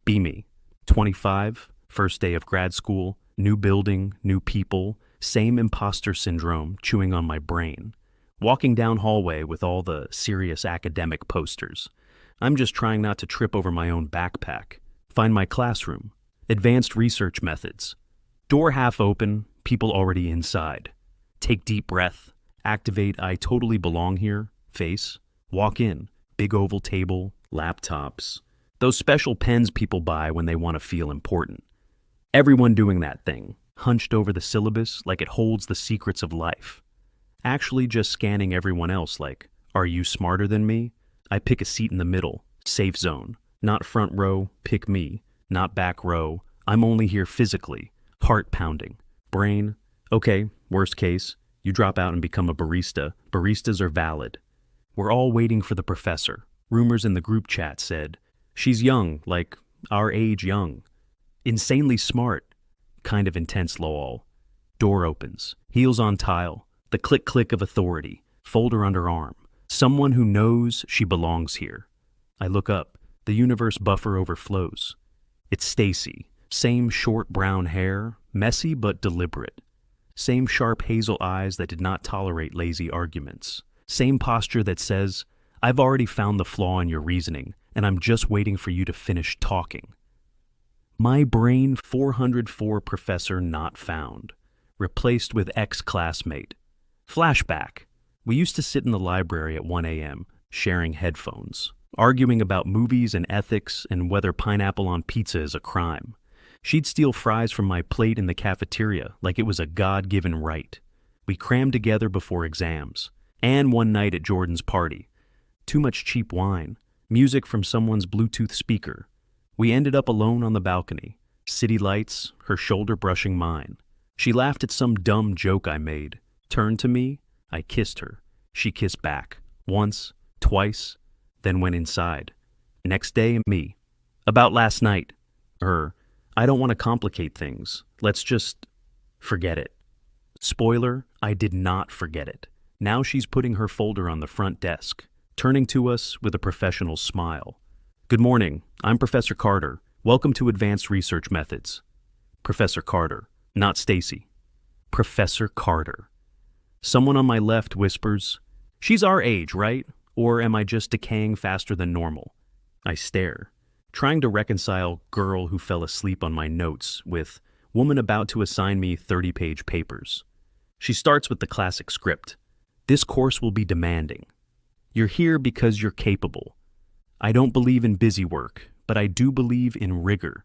Be me. 25, first day of grad school, new building, new people, same imposter syndrome chewing on my brain. Walking down hallway with all the serious academic posters. I'm just trying not to trip over my own backpack. Find my classroom. Advanced research methods. Door half open, people already inside. Take deep breath. Activate I totally belong here. Face. Walk in. Big oval table. Laptops. Those special pens people buy when they want to feel important. Everyone doing that thing, hunched over the syllabus like it holds the secrets of life. Actually just scanning everyone else like, are you smarter than me? I pick a seat in the middle, safe zone. Not front row, pick me. Not back row, I'm only here physically. Heart pounding. Brain, okay, worst case, you drop out and become a barista. Baristas are valid. We're all waiting for the professor. Rumors in the group chat said, she's young, like our age young. Insanely smart. Kind of intense lol. Door opens. Heels on tile. The click-click of authority. Folder under arm. Someone who knows she belongs here. I look up. The universe buffer overflows. It's Stacy. Same short brown hair. Messy but deliberate. Same sharp hazel eyes that did not tolerate lazy arguments. Same posture that says, I've already found the flaw in your reasoning, and I'm just waiting for you to finish talking. My brain 404 professor not found. Replaced with ex-classmate. Flashback. We used to sit in the library at 1 a.m., sharing headphones, arguing about movies and ethics and whether pineapple on pizza is a crime. She'd steal fries from my plate in the cafeteria like it was a God-given right. We crammed together before exams. And one night at Jordan's party. Too much cheap wine. Music from someone's Bluetooth speaker. We ended up alone on the balcony. City lights, her shoulder brushing mine. She laughed at some dumb joke I made. Turned to me, I kissed her. She kissed back. Once, twice, then went inside. Next day, me. About last night. I don't want to complicate things. Let's just forget it. Spoiler, I did not forget it. Now she's putting her folder on the front desk, turning to us with a professional smile. Good morning, I'm Professor Carter. Welcome to Advanced Research Methods. Professor Carter, not Stacy. Professor Carter. Someone on my left whispers, she's our age, right? Or am I just decaying faster than normal? I stare, trying to reconcile girl who fell asleep on my notes with woman about to assign me 30-page papers. She starts with the classic script. This course will be demanding. You're here because you're capable. I don't believe in busy work, but I do believe in rigor.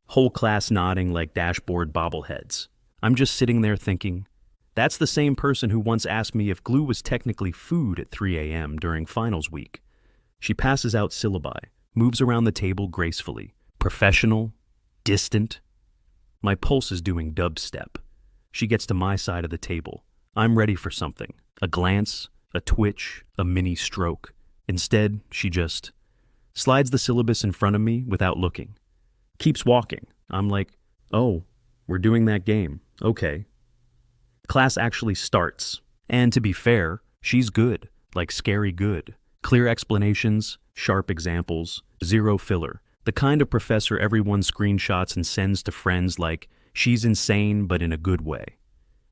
Whole class nodding like dashboard bobbleheads. I'm just sitting there thinking, that's the same person who once asked me if glue was technically food at 3 a.m. during finals week. She passes out syllabi, moves around the table gracefully, professional, distant. My pulse is doing dubstep. She gets to my side of the table. I'm ready for something. A glance, a twitch, a mini stroke. Instead, she just slides the syllabus in front of me without looking. Keeps walking. I'm like, oh, we're doing that game. Okay. Class actually starts. And to be fair, she's good, like scary good. Clear explanations, sharp examples, zero filler. The kind of professor everyone screenshots and sends to friends like, she's insane but in a good way.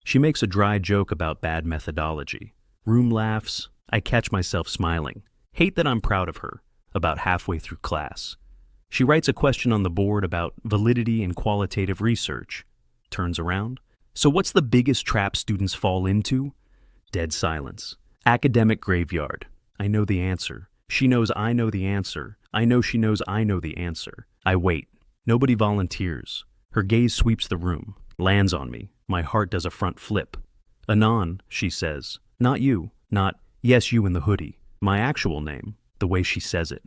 She makes a dry joke about bad methodology. Room laughs. I catch myself smiling. Hate that I'm proud of her. About halfway through class. She writes a question on the board about validity in qualitative research. Turns around. So what's the biggest trap students fall into? Dead silence. Academic graveyard. I know the answer. She knows I know the answer. I know she knows I know the answer. I wait. Nobody volunteers. Her gaze sweeps the room. Lands on me. My heart does a front flip. Anon, she says. Not you. Not, yes, you in the hoodie. My actual name. The way she says it.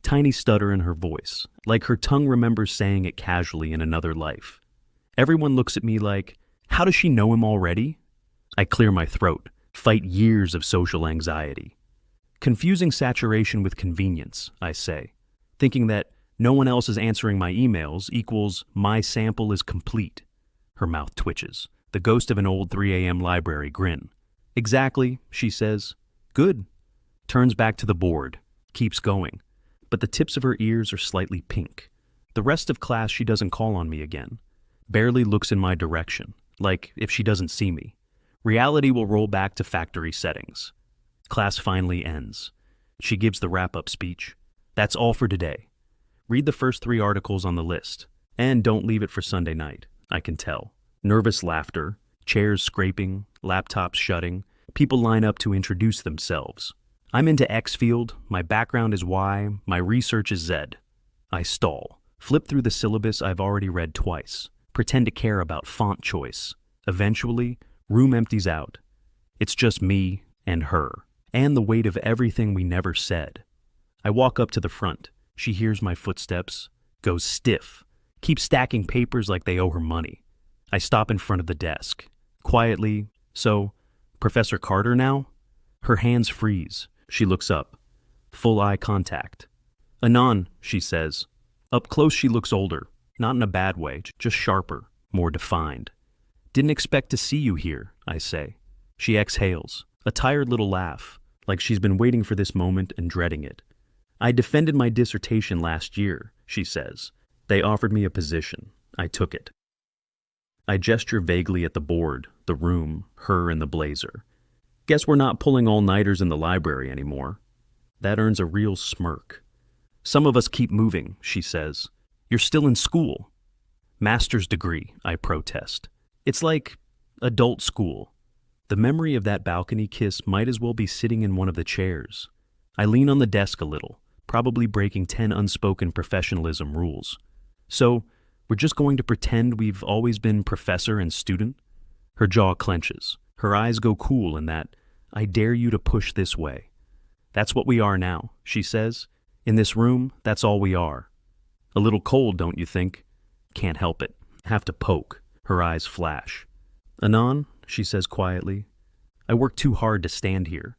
Tiny stutter in her voice. Like her tongue remembers saying it casually in another life. Everyone looks at me like, how does she know him already? I clear my throat. Fight years of social anxiety. Confusing saturation with convenience, I say. Thinking that no one else is answering my emails equals my sample is complete. Her mouth twitches. The ghost of an old 3 a.m. library grin. Exactly, she says. Good. Turns back to the board. Keeps going. But the tips of her ears are slightly pink. The rest of class, she doesn't call on me again. Barely looks in my direction, like if she doesn't see me. Reality will roll back to factory settings. Class finally ends. She gives the wrap-up speech. That's all for today. Read the first 3 articles on the list. And don't leave it for Sunday night, I can tell. Nervous laughter, chairs scraping, laptops shutting. People line up to introduce themselves. I'm into X field, my background is Y, my research is Z. I stall. Flip through the syllabus I've already read twice. Pretend to care about font choice. Eventually, room empties out. It's just me and her, and the weight of everything we never said. I walk up to the front. She hears my footsteps, goes stiff, keeps stacking papers like they owe her money. I stop in front of the desk. Quietly, "So, Professor Carter now?" Her hands freeze. She looks up. Full eye contact. "Anon," she says. Up close she looks older, not in a bad way, just sharper, more defined. "Didn't expect to see you here," I say. She exhales, a tired little laugh, like she's been waiting for this moment and dreading it. "I defended my dissertation last year," she says. "They offered me a position. I took it." I gesture vaguely at the board, the room, her in the blazer. "Guess we're not pulling all-nighters in the library anymore." That earns a real smirk. "Some of us keep moving," she says. "You're still in school." "Master's degree," I protest. "It's like adult school." The memory of that balcony kiss might as well be sitting in one of the chairs. I lean on the desk a little, probably breaking 10 unspoken professionalism rules. "So, we're just going to pretend we've always been professor and student?" Her jaw clenches. Her eyes go cool in that, "I dare you to push this way." "That's what we are now," she says. "In this room, that's all we are." A little cold, don't you think? Can't help it. Have to poke. Her eyes flash. "Anon," she says quietly, "I work too hard to stand here.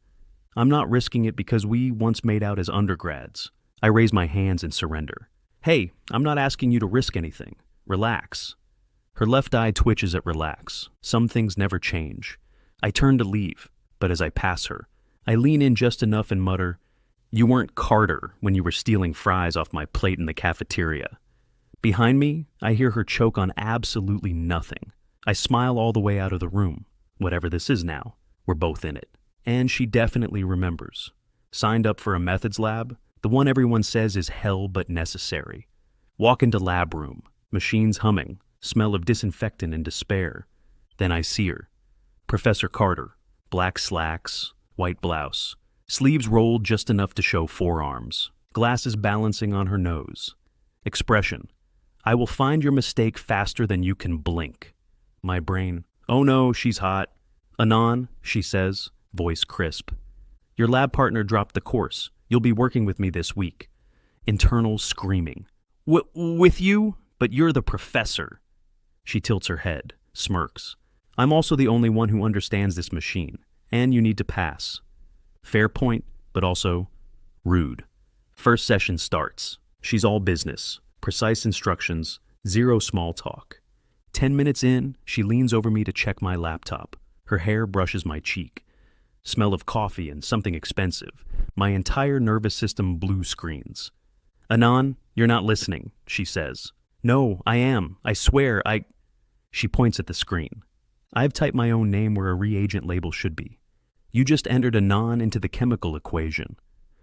I'm not risking it because we once made out as undergrads." I raise my hands in surrender. "Hey, I'm not asking you to risk anything. Relax." Her left eye twitches at relax. Some things never change. I turn to leave, but as I pass her, I lean in just enough and mutter, "You weren't Carter when you were stealing fries off my plate in the cafeteria." Behind me, I hear her choke on absolutely nothing. I smile all the way out of the room. Whatever this is now, we're both in it. And she definitely remembers. Signed up for a methods lab, the one everyone says is hell but necessary. Walk into lab room, machines humming, smell of disinfectant and despair. Then I see her. Professor Carter, black slacks, white blouse, sleeves rolled just enough to show forearms, glasses balancing on her nose. Expression, "I will find your mistake faster than you can blink." My brain, "Oh no, she's hot." "Anon," she says, voice crisp. "Your lab partner dropped the course. You'll be working with me this week." Internal screaming. With you? But you're the professor." She tilts her head, smirks. "I'm also the only one who understands this machine, and you need to pass." Fair point, but also rude. First session starts. She's all business, precise instructions, zero small talk. 10 minutes in, she leans over me to check my laptop. Her hair brushes my cheek. Smell of coffee and something expensive. My entire nervous system blue screens. "Anon, you're not listening," she says. "No, I am. I swear, She points at the screen. I've typed my own name where a reagent label should be. "You just entered Anon into the chemical equation.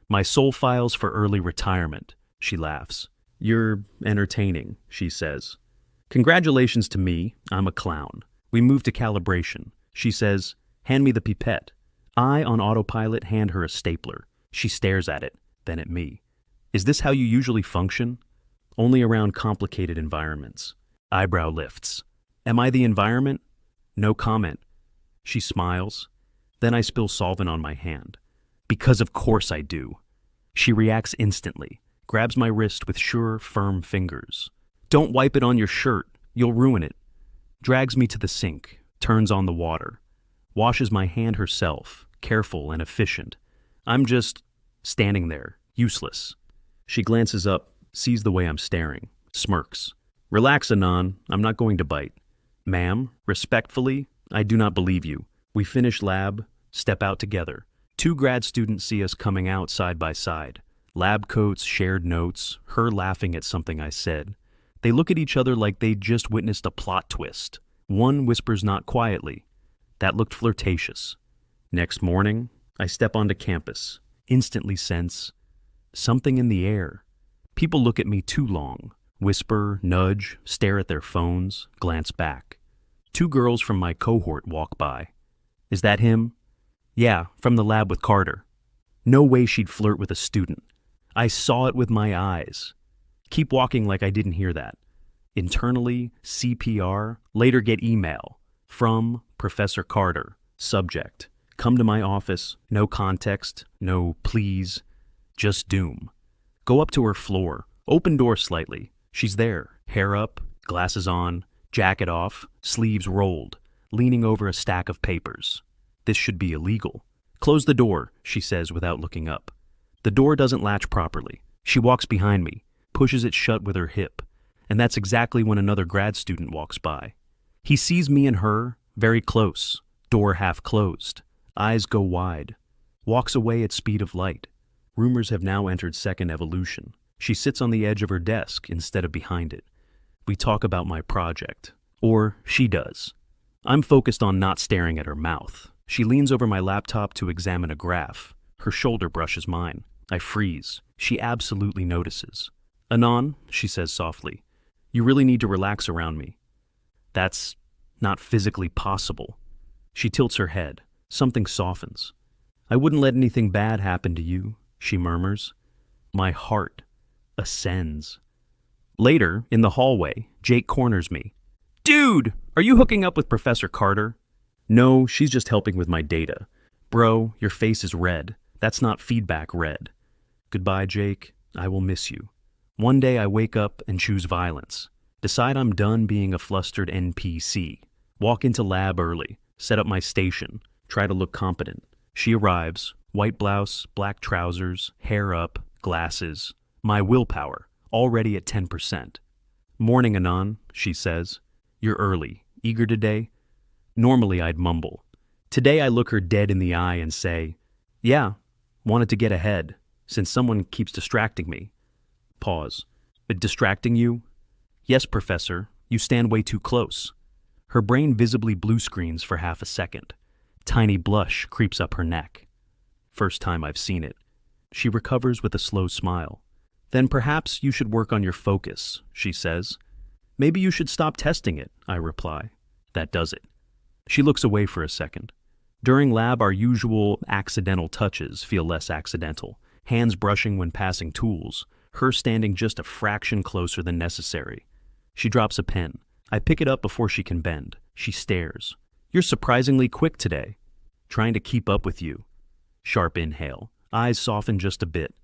My soul files for early retirement," she laughs. "You're entertaining," she says. Congratulations to me, I'm a clown. We move to calibration. She says, "Hand me the pipette." I, on autopilot, hand her a stapler. She stares at it, then at me. "Is this how you usually function?" "Only around complicated environments." Eyebrow lifts. "Am I the environment?" No comment. She smiles. Then I spill solvent on my hand. "Because of course I do." She reacts instantly, grabs my wrist with sure, firm fingers. "Don't wipe it on your shirt. You'll ruin it." Drags me to the sink, turns on the water. Washes my hand herself, careful and efficient. I'm just standing there, useless. She glances up, sees the way I'm staring, smirks. "Relax, Anon. I'm not going to bite." "Ma'am, respectfully, I do not believe you." We finish lab, step out together. 2 grad students see us coming out side by side. Lab coats, shared notes, her laughing at something I said. They look at each other like they'd just witnessed a plot twist. One whispers not quietly. That looked flirtatious. Next morning, I step onto campus, instantly sense something in the air. People look at me too long, whisper, nudge, stare at their phones, glance back. 2 girls from my cohort walk by. Is that him? Yeah, from the lab with Carter. No way she'd flirt with a student. I saw it with my eyes. Keep walking like I didn't hear that. Internally, CPR, later get email. From Professor Carter, subject. Come to my office, no context, no please, just doom. Go up to her floor, open door slightly. She's there, hair up, glasses on, jacket off, sleeves rolled, leaning over a stack of papers. This should be illegal. Close the door, she says without looking up. The door doesn't latch properly. She walks behind me, pushes it shut with her hip, and that's exactly when another grad student walks by. He sees me and her, very close, door half closed, eyes go wide, walks away at speed of light. Rumors have now entered second evolution. She sits on the edge of her desk instead of behind it. We talk about my project. Or she does. I'm focused on not staring at her mouth. She leans over my laptop to examine a graph. Her shoulder brushes mine. I freeze. She absolutely notices. Anon, she says softly, you really need to relax around me. That's not physically possible. She tilts her head. Something softens. I wouldn't let anything bad happen to you, she murmurs. My heart ascends. Later, in the hallway, Jake corners me. Dude, are you hooking up with Professor Carter? No, she's just helping with my data. Bro, your face is red. That's not feedback red. Goodbye, Jake. I will miss you. One day I wake up and choose violence. Decide I'm done being a flustered NPC. Walk into lab early. Set up my station. Try to look competent. She arrives. White blouse, black trousers, hair up, glasses. My willpower, already at 10%. Morning, Anon, she says. You're early. Eager today? Normally I'd mumble. Today I look her dead in the eye and say, yeah, wanted to get ahead, since someone keeps distracting me. Pause. Distracting you? Yes, Professor. You stand way too close. Her brain visibly blue screens for half a second. Tiny blush creeps up her neck. First time I've seen it. She recovers with a slow smile. Then perhaps you should work on your focus, she says. Maybe you should stop testing it, I reply. That does it. She looks away for a second. During lab, our usual accidental touches feel less accidental. Hands brushing when passing tools, her standing just a fraction closer than necessary. She drops a pen. I pick it up before she can bend. She stares. You're surprisingly quick today. Trying to keep up with you. Sharp inhale. Eyes soften just a bit.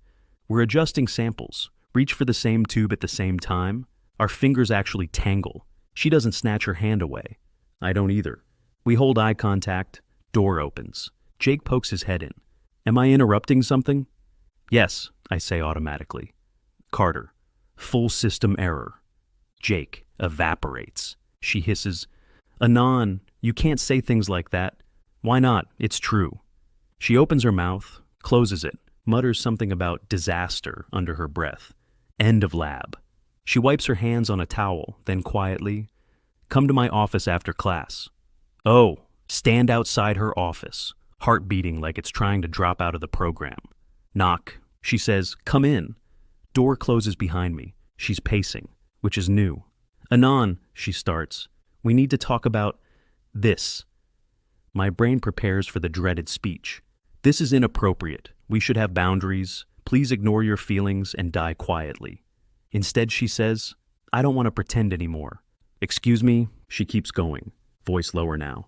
We're adjusting samples. Reach for the same tube at the same time. Our fingers actually tangle. She doesn't snatch her hand away. I don't either. We hold eye contact. Door opens. Jake pokes his head in. Am I interrupting something? Yes, I say automatically. Carter. Full system error. Jake evaporates. She hisses, Anon, you can't say things like that. Why not? It's true. She opens her mouth, closes it, mutters something about disaster under her breath. End of lab. She wipes her hands on a towel, then quietly, come to my office after class. Oh, stand outside her office, heart beating like it's trying to drop out of the program. Knock. She says, come in. Door closes behind me. She's pacing, which is new. Anon, she starts. We need to talk about this. My brain prepares for the dreaded speech. This is inappropriate. We should have boundaries. Please ignore your feelings and die quietly. Instead, she says, I don't want to pretend anymore. Excuse me, she keeps going, voice lower now.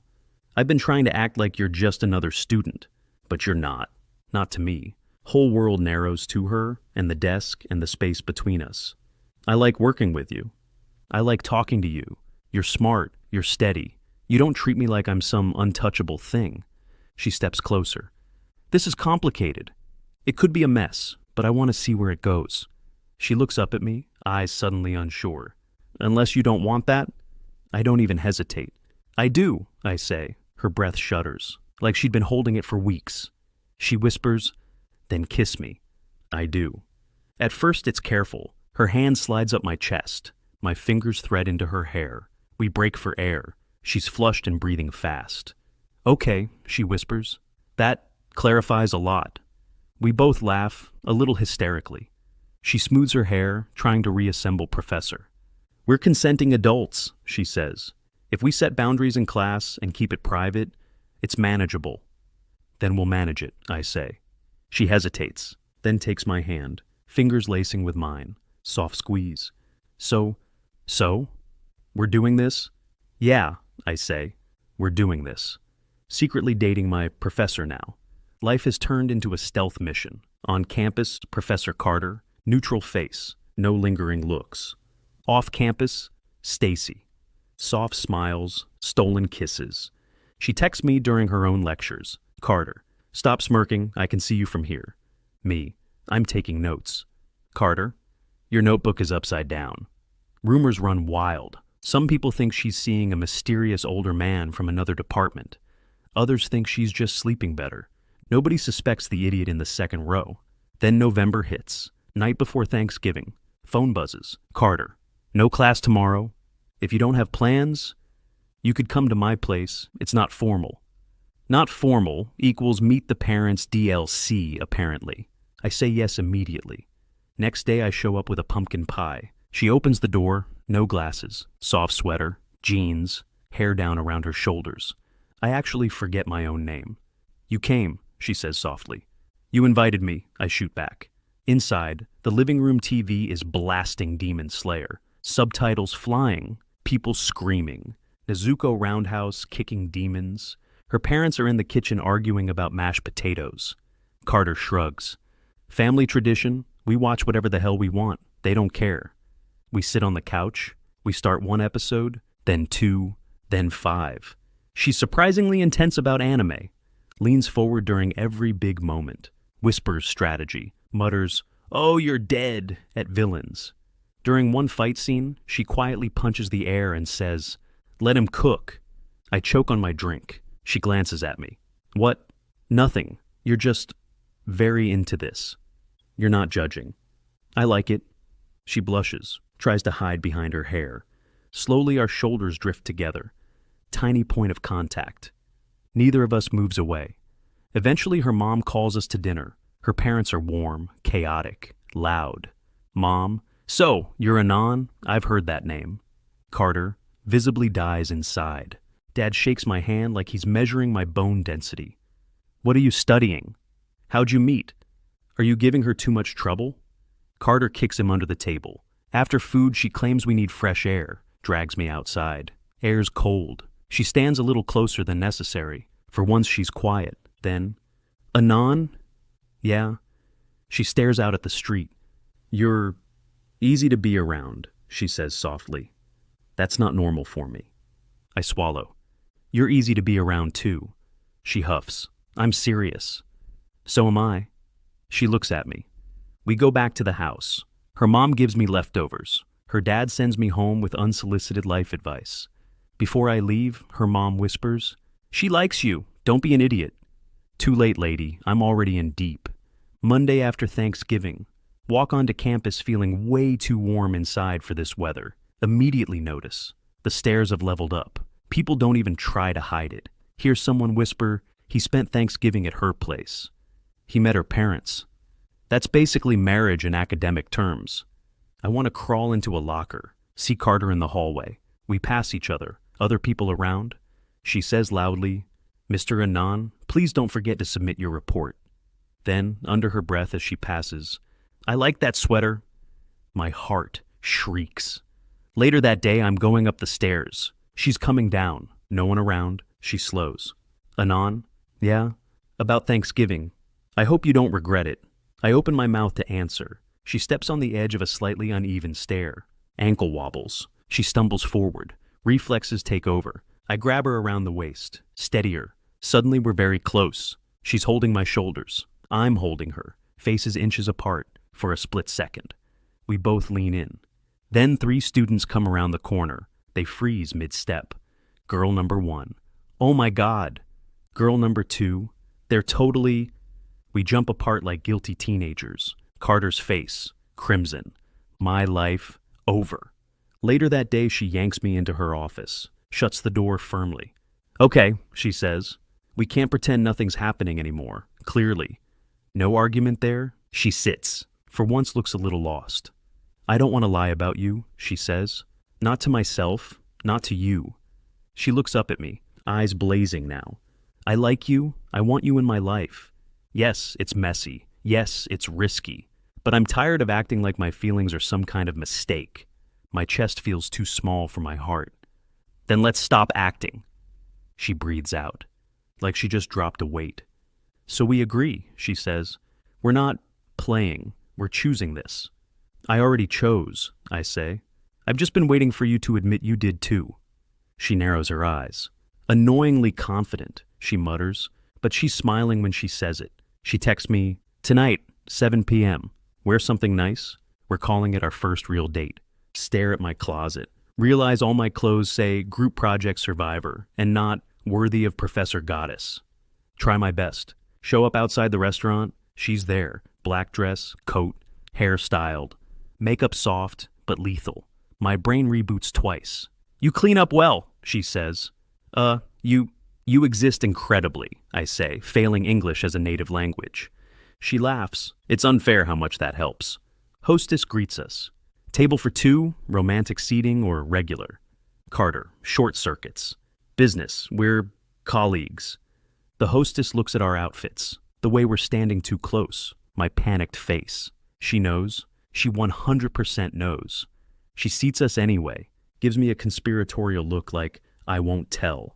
I've been trying to act like you're just another student, but you're not. Not to me. Whole world narrows to her and the desk and the space between us. I like working with you. I like talking to you. You're smart. You're steady. You don't treat me like I'm some untouchable thing. She steps closer. This is complicated. It could be a mess, but I want to see where it goes. She looks up at me, eyes suddenly unsure. Unless you don't want that? I don't even hesitate. I do, I say. Her breath shudders, like she'd been holding it for weeks. She whispers, then kiss me. I do. At first it's careful. Her hand slides up my chest. My fingers thread into her hair. We break for air. She's flushed and breathing fast. Okay, she whispers. That clarifies a lot. We both laugh, a little hysterically. She smooths her hair, trying to reassemble Professor. We're consenting adults, she says. If we set boundaries in class and keep it private, it's manageable. Then we'll manage it, I say. She hesitates, then takes my hand, fingers lacing with mine. Soft squeeze. So? We're doing this? Yeah, I say. We're doing this. Secretly dating my professor now. Life has turned into a stealth mission. On campus, Professor Carter, neutral face, no lingering looks. Off campus, Stacy. Soft smiles, stolen kisses. She texts me during her own lectures. Carter, stop smirking, I can see you from here. Me, I'm taking notes. Carter, your notebook is upside down. Rumors run wild. Some people think she's seeing a mysterious older man from another department. Others think she's just sleeping better. Nobody suspects the idiot in the second row. Then November hits. Night before Thanksgiving. Phone buzzes. Carter, no class tomorrow. If you don't have plans, you could come to my place. It's not formal. Not formal equals meet the parents DLC, apparently. I say yes immediately. Next day I show up with a pumpkin pie. She opens the door, no glasses, soft sweater, jeans, hair down around her shoulders. I actually forget my own name. You came, she says softly. You invited me, I shoot back. Inside, the living room TV is blasting Demon Slayer. Subtitles flying, people screaming. Nezuko roundhouse kicking demons. Her parents are in the kitchen arguing about mashed potatoes. Carter shrugs. Family tradition, we watch whatever the hell we want. They don't care. We sit on the couch. We start one episode, then two, then five. She's surprisingly intense about anime. Leans forward during every big moment. Whispers strategy. Mutters, "Oh, you're dead," at villains. During one fight scene, she quietly punches the air and says, "Let him cook." I choke on my drink. She glances at me. What? Nothing. You're just very into this. You're not judging. I like it. She blushes, tries to hide behind her hair. Slowly our shoulders drift together. Tiny point of contact. Neither of us moves away. Eventually her mom calls us to dinner. Her parents are warm, chaotic, loud. Mom, so, you're Anon? I've heard that name. Carter visibly dies inside. Dad shakes my hand like he's measuring my bone density. What are you studying? How'd you meet? Are you giving her too much trouble? Carter kicks him under the table. After food, she claims we need fresh air, drags me outside. Air's cold. She stands a little closer than necessary. For once she's quiet. Then, Anon? Yeah. She stares out at the street. You're easy to be around, she says softly. That's not normal for me. I swallow. You're easy to be around too. She huffs. I'm serious. So am I. She looks at me. We go back to the house. Her mom gives me leftovers. Her dad sends me home with unsolicited life advice. Before I leave, her mom whispers, "She likes you. Don't be an idiot." Too late, lady. I'm already in deep. Monday after Thanksgiving. Walk onto campus feeling way too warm inside for this weather. Immediately notice. The stairs have leveled up. People don't even try to hide it. Hear someone whisper, he spent Thanksgiving at her place. He met her parents. That's basically marriage in academic terms. I want to crawl into a locker, see Carter in the hallway. We pass each other, other people around. She says loudly, "Mr. Anon, please don't forget to submit your report." Then, under her breath as she passes, "I like that sweater." My heart shrieks. Later that day, I'm going up the stairs. She's coming down. No one around. She slows. "Anon? Yeah? About Thanksgiving. I hope you don't regret it." I open my mouth to answer. She steps on the edge of a slightly uneven stair. Ankle wobbles. She stumbles forward. Reflexes take over. I grab her around the waist. Steady her. Suddenly we're very close. She's holding my shoulders. I'm holding her. Faces inches apart. For a split second. We both lean in. Then 3 students come around the corner. They freeze mid-step. Girl number 1. Oh my God. Girl number 2. They're totally... We jump apart like guilty teenagers. Carter's face, crimson. My life, over. Later that day, she yanks me into her office, shuts the door firmly. Okay, she says. We can't pretend nothing's happening anymore, clearly. No argument there. She sits, for once looks a little lost. I don't want to lie about you, she says. Not to myself, not to you. She looks up at me, eyes blazing now. I like you. I want you in my life. Yes, it's messy. Yes, it's risky. But I'm tired of acting like my feelings are some kind of mistake. My chest feels too small for my heart. Then let's stop acting. She breathes out, like she just dropped a weight. So we agree, she says. We're not playing. We're choosing this. I already chose, I say. I've just been waiting for you to admit you did too. She narrows her eyes. Annoyingly confident, she mutters, but she's smiling when she says it. She texts me, tonight, 7 p.m. Wear something nice. We're calling it our first real date. Stare at my closet. Realize all my clothes say Group Project Survivor and not Worthy of Professor Goddess. Try my best. Show up outside the restaurant. She's there. Black dress, coat, hair styled. Makeup soft, but lethal. My brain reboots twice. You clean up well, she says. You exist incredibly, I say, failing English as a native language. She laughs. It's unfair how much that helps. Hostess greets us. Table for two, romantic seating or regular. Carter, short circuits. Business, we're colleagues. The hostess looks at our outfits, the way we're standing too close, my panicked face. She knows. She 100% knows. She seats us anyway, gives me a conspiratorial look like, I won't tell.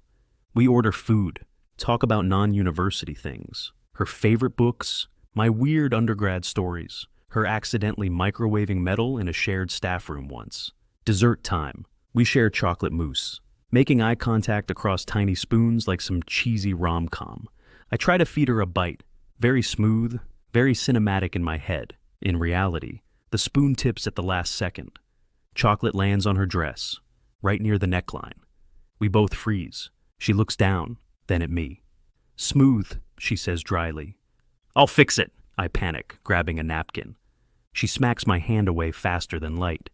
We order food, talk about non-university things, her favorite books, my weird undergrad stories, her accidentally microwaving metal in a shared staff room once. Dessert time. We share chocolate mousse, making eye contact across tiny spoons like some cheesy rom-com. I try to feed her a bite, very smooth, very cinematic in my head. In reality, the spoon tips at the last second. Chocolate lands on her dress, right near the neckline. We both freeze. She looks down, then at me. Smooth, she says dryly. I'll fix it, I panic, grabbing a napkin. She smacks my hand away faster than light.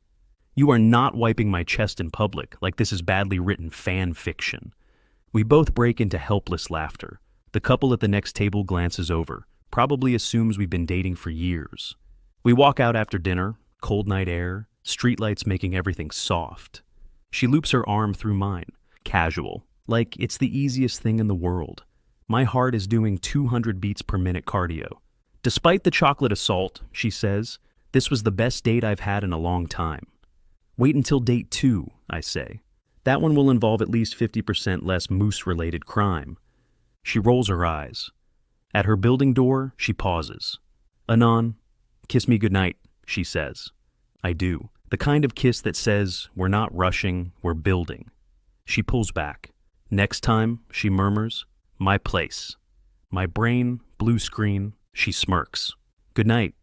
You are not wiping my chest in public like this is badly written fan fiction. We both break into helpless laughter. The couple at the next table glances over, probably assumes we've been dating for years. We walk out after dinner, cold night air, streetlights making everything soft. She loops her arm through mine, casual, like it's the easiest thing in the world. My heart is doing 200 beats per minute cardio. Despite the chocolate assault, she says, this was the best date I've had in a long time. Wait until date 2, I say. That one will involve at least 50% less moose-related crime. She rolls her eyes. At her building door, she pauses. Anon, kiss me goodnight, she says. I do. The kind of kiss that says, we're not rushing, we're building. She pulls back. Next time, she murmurs, my place. My brain, blue screen, she smirks. Good night.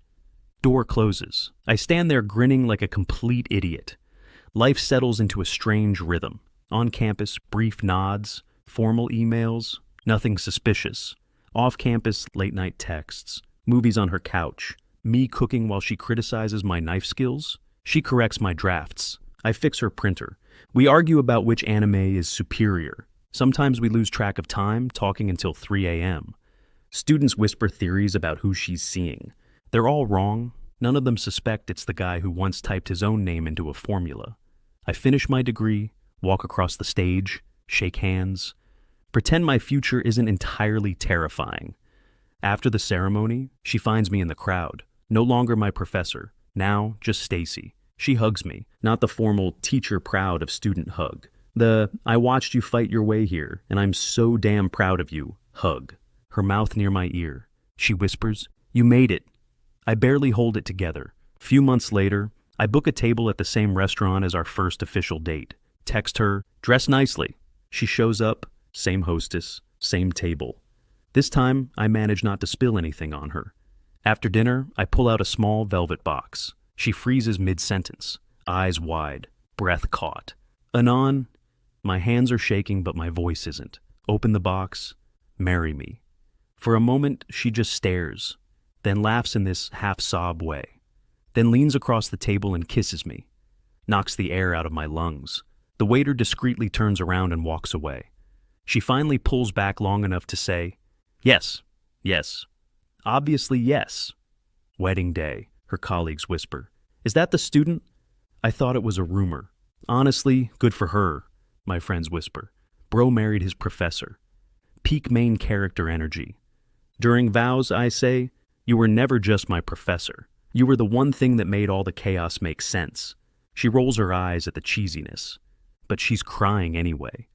Door closes. I stand there grinning like a complete idiot. Life settles into a strange rhythm. On campus, brief nods, formal emails, nothing suspicious. Off campus, late night texts, movies on her couch, me cooking while she criticizes my knife skills. She corrects my drafts. I fix her printer. We argue about which anime is superior. Sometimes we lose track of time, talking until 3 a.m. Students whisper theories about who she's seeing. They're all wrong. None of them suspect it's the guy who once typed his own name into a formula. I finish my degree, walk across the stage, shake hands, pretend my future isn't entirely terrifying. After the ceremony, she finds me in the crowd. No longer my professor. Now, just Stacy. She hugs me, not the formal teacher proud of student hug. The, I watched you fight your way here, and I'm so damn proud of you, hug. Her mouth near my ear. She whispers, you made it. I barely hold it together. Few months later, I book a table at the same restaurant as our first official date. Text her, dress nicely. She shows up, same hostess, same table. This time, I manage not to spill anything on her. After dinner, I pull out a small velvet box. She freezes mid-sentence, eyes wide, breath caught. Anon, my hands are shaking but my voice isn't. Open the box, marry me. For a moment, she just stares, then laughs in this half-sob way, then leans across the table and kisses me. knocks the air out of my lungs. The waiter discreetly turns around and walks away. She finally pulls back long enough to say, "Yes, yes. Obviously, yes." "Wedding day," her colleagues whisper. "Is that the student?" "I thought it was a rumor." "Honestly, good for her," my friends whisper. "Bro married his professor." Peak main character energy. During vows, I say, "You were never just my professor. You were the one thing that made all the chaos make sense." She rolls her eyes at the cheesiness, but she's crying anyway.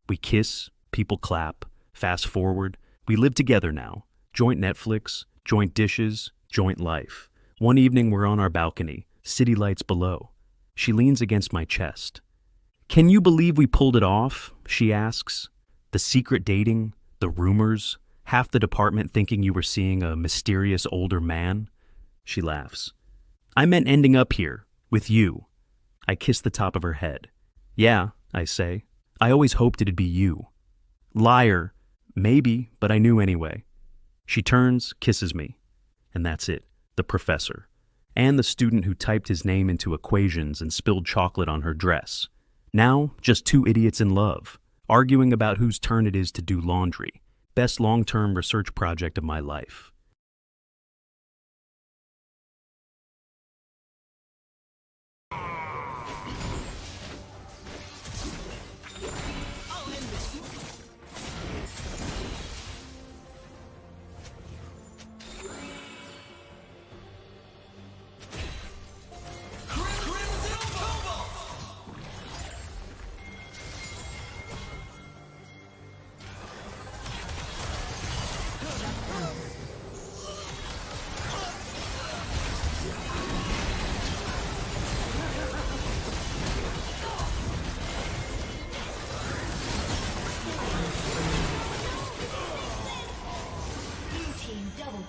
We kiss, people clap, fast forward. We live together now. Joint Netflix, joint dishes, joint life. One evening we're on our balcony, city lights below. She leans against my chest. "Can you believe we pulled it off?" she asks. "The secret dating, the rumors, half the department thinking you were seeing a mysterious older man." She laughs. "I meant ending up here, with you." I kiss the top of her head. "Yeah," I say. "I always hoped it'd be you." "Liar." "Maybe, but I knew anyway." She turns, kisses me. And that's it, the professor. And the student who typed his name into equations and spilled chocolate on her dress. Now, just two idiots in love, arguing about whose turn it is to do laundry. Best long-term research project of my life.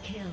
Kill.